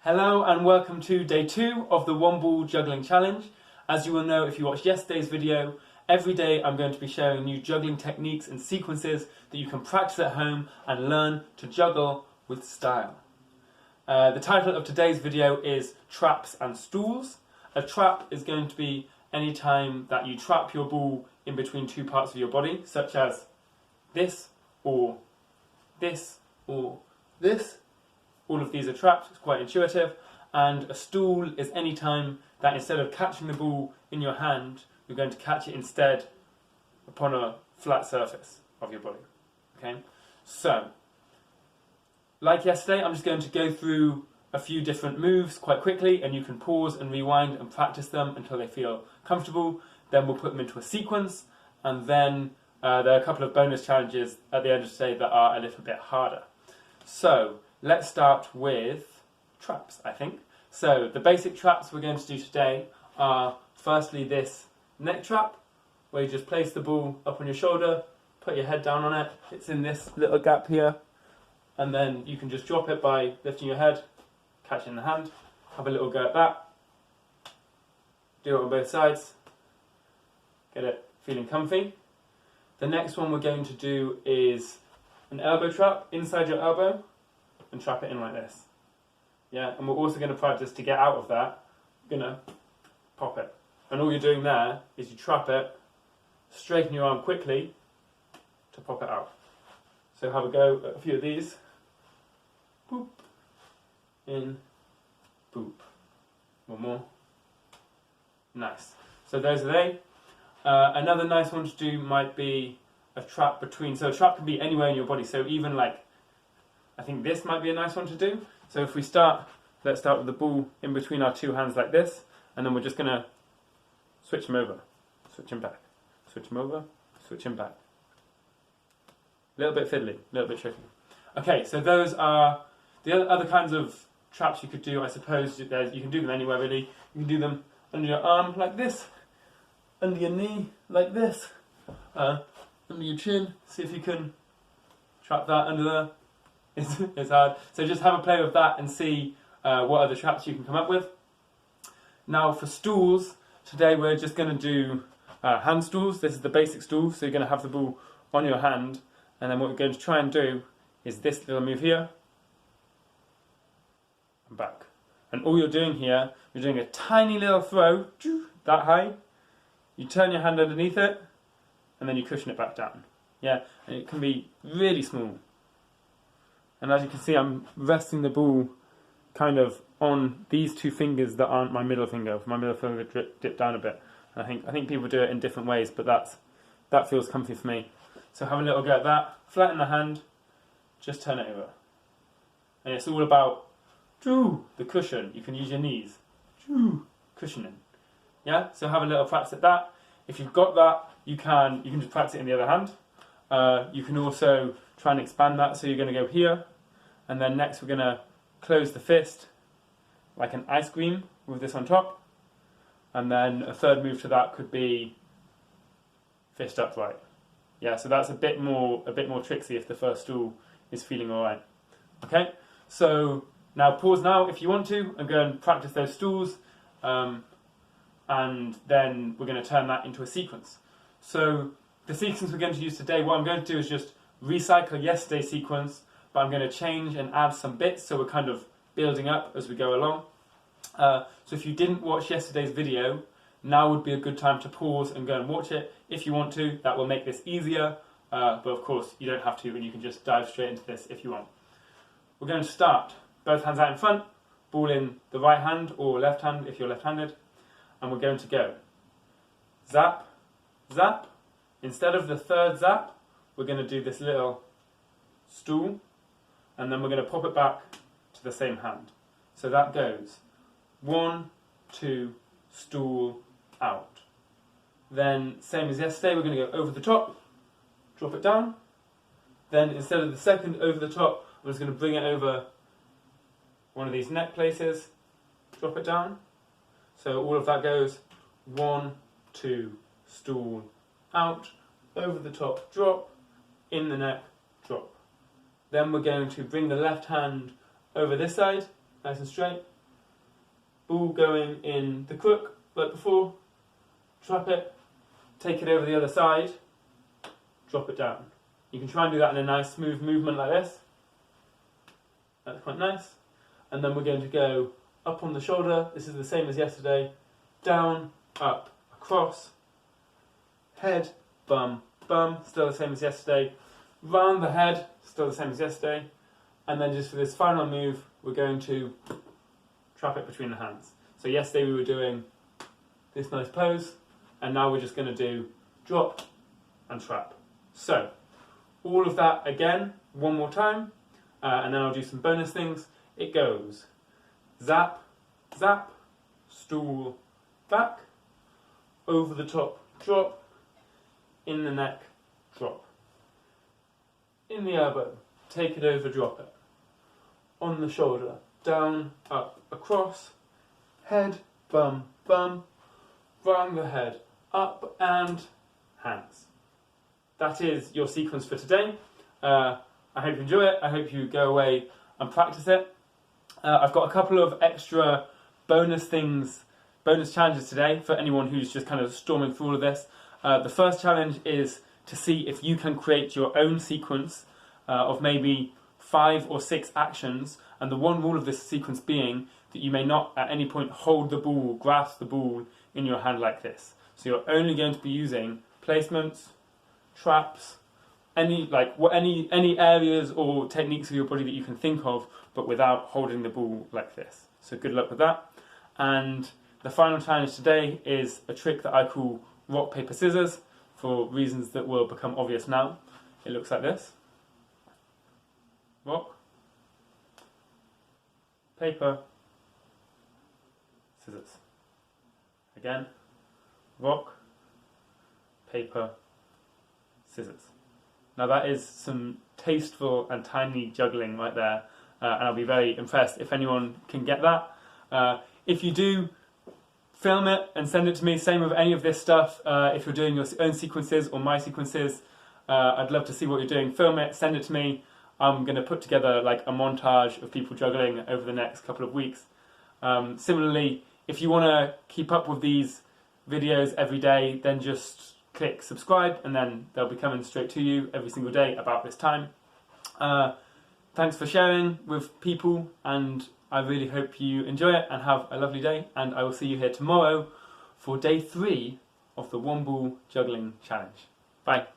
Hello and welcome to day 2 of the one ball juggling challenge. As you will know if you watched yesterday's video, every day I'm going to be sharing new juggling techniques and sequences that you can practice at home and learn to juggle with style. The title of today's video is Traps and Stools. A trap is going to be any time that you trap your ball in between two parts of your body, such as this or this or this. All of these are traps, it's quite intuitive. And a stool is any time that instead of catching the ball in your hand, you're going to catch it instead upon a flat surface of your body. Okay? So, like yesterday, I'm just going to go through a few different moves quite quickly, and you can pause and rewind and practice them until they feel comfortable. Then we'll put them into a sequence, and then there are a couple of bonus challenges at the end of today that are a little bit harder. So, let's start with traps, I think. So, the basic traps we're going to do today are firstly this neck trap, where you just place the ball up on your shoulder, put your head down on it, it's in this little gap here, and then you can just drop it by lifting your head, catch it in the hand, have a little go at that, do it on both sides, get it feeling comfy. The next one we're going to do is an elbow trap inside your elbow, and trap it in like this. Yeah, and we're also going to practice to get out of that. You're going to pop it. And all you're doing there is you trap it, straighten your arm quickly to pop it out. So have a go at a few of these. Boop. In. Boop. One more. Nice. So those are they. Another nice one to do might be a trap between. So a trap can be anywhere in your body. So even like, I think this might be a nice one to do. So if we start, let's start with the ball in between our two hands like this, and then we're just going to switch them over, switch them back, switch them over, switch them back. A little bit fiddly, a little bit tricky. Okay, so those are the other kinds of traps you could do, I suppose. You can do them anywhere really. You can do them under your arm like this, under your knee like this, under your chin. See if you can trap that under there. It's hard. So just have a play with that and see what other traps you can come up with. Now for stools, today we're just going to do hand stools. This is the basic stool, so you're going to have the ball on your hand, and then what we're going to try and do is this little move here, and back. And all you're doing here, you're doing a tiny little throw, that high, you turn your hand underneath it, and then you cushion it back down. Yeah, and it can be really small. And as you can see, I'm resting the ball kind of on these two fingers that aren't my middle finger. My middle finger dipped down a bit. And I think people do it in different ways, but that feels comfy for me. So have a little go at that. Flatten the hand, just turn it over. And it's all about the cushion. You can use your knees. Cushioning. Yeah? So have a little practice at that. If you've got that, you can just practice it in the other hand. You can also try and expand that, so you're going to go here, and then next we're going to close the fist like an ice cream with this on top, and then a third move to that could be fist upright. Yeah, so that's a bit more tricksy if the first stool is feeling alright. Okay, so now pause now if you want to, and go and practice those stools, and then we're going to turn that into a sequence. So the sequence we're going to use today, what I'm going to do is just recycle yesterday's sequence, but I'm going to change and add some bits, so we're kind of building up as we go along. So if you didn't watch yesterday's video, now would be a good time to pause and go and watch it. If you want to, that will make this easier, but of course you don't have to, and you can just dive straight into this if you want. We're going to start, both hands out in front, ball in the right hand or left hand if you're left-handed, and we're going to go zap, zap. Instead of the third zap, we're going to do this little stool, and then we're going to pop it back to the same hand. So that goes 1, 2, stool, out. Then, same as yesterday, we're going to go over the top, drop it down. Then, instead of the second over the top, I'm just going to bring it over one of these neck places, drop it down. So all of that goes 1, 2, stool, out, over the top, drop, in the neck, drop. Then we're going to bring the left hand over this side, nice and straight. Ball going in the crook, like before. Trap it, take it over the other side, drop it down. You can try and do that in a nice smooth movement like this. That's quite nice. And then we're going to go up on the shoulder. This is the same as yesterday. Down, up, across. Head, bum, bum. Still the same as yesterday. Round the head, still the same as yesterday. And then just for this final move, we're going to trap it between the hands. So yesterday we were doing this nice pose, and now we're just going to do drop and trap. So all of that again, one more time, and then I'll do some bonus things. It goes zap, zap, stool, back, over the top, drop, in the neck, drop. In the elbow, take it over, drop it. On the shoulder, down, up, across, head, bum, bum, round the head, up, and hands. That is your sequence for today. I hope you enjoy it. I hope you go away and practice it. I've got a couple of extra bonus challenges today for anyone who's just kind of storming through all of this. The first challenge is to see if you can create your own sequence of maybe 5 or 6 actions, and the one rule of this sequence being that you may not at any point hold the ball, grasp the ball in your hand like this. So you're only going to be using placements, traps, any areas or techniques of your body that you can think of, but without holding the ball like this. So good luck with that. And the final challenge today is a trick that I call rock, paper, scissors, for reasons that will become obvious now. It looks like this. Rock, paper, scissors. Again, rock, paper, scissors. Now that is some tasteful and tiny juggling right there, and I'll be very impressed if anyone can get that. If you do, film it and send it to me. Same with any of this stuff. If you're doing your own sequences or my sequences, I'd love to see what you're doing. Film it, send it to me. I'm going to put together like a montage of people juggling over the next couple of weeks. Similarly, if you want to keep up with these videos every day, then just click subscribe and then they'll be coming straight to you every single day about this time. Thanks for sharing with people, and I really hope you enjoy it and have a lovely day, and I will see you here tomorrow for day 3 of the One Ball Juggling Challenge. Bye.